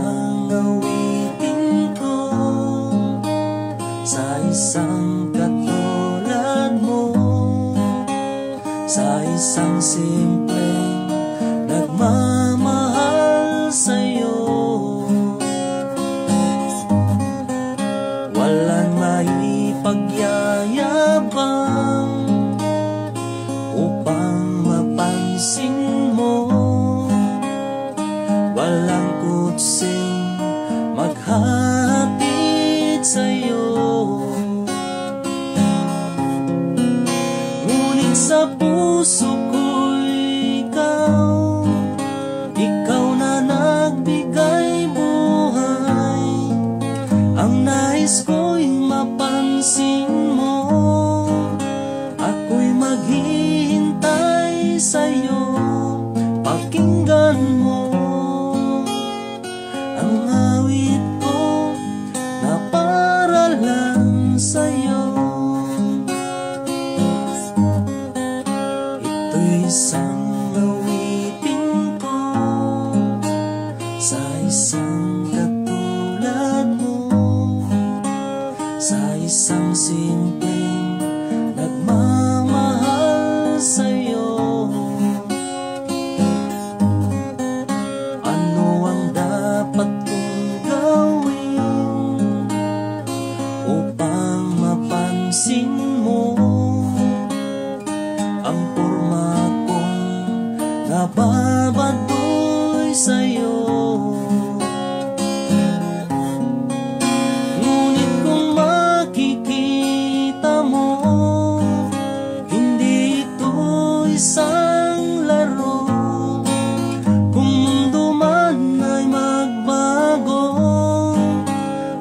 isang awitin ko, sa isang katulad mo, sa isang simpleng nagmamahal sa'yo. Walang maipagyayabang upang mapansin mo, walang kutsing maghahatid sa'yo. Ngunit sa puso ko'y ikaw na nagbigay buhay. Ang nais ko'y mapansin mo, ako'y maghihintay sa'yo. Pakinggan mo ang awit ko na para lang sa'yo. Ito'y isang awitin ko, sa isang katulad mo, sa isang simpleng nagmamahal sa'yo. Ano ang dapat kong gawin upang mapansin mo ang porma kong nababadoy sa'yo? Ngunit kung makikita mo, hindi ito isang laro. Kung mundo man ay magbago,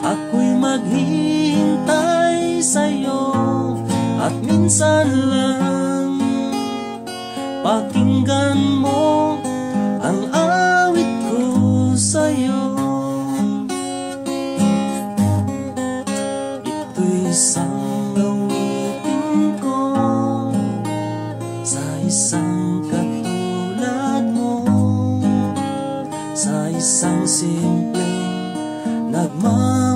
ako'y maghihintay sa'yo. At minsan lang, pakinggan mo ang awit ko sa'yo. Ito'y isang awitin ko, sa isang katulad mo, sa isang simpleng nagmamahal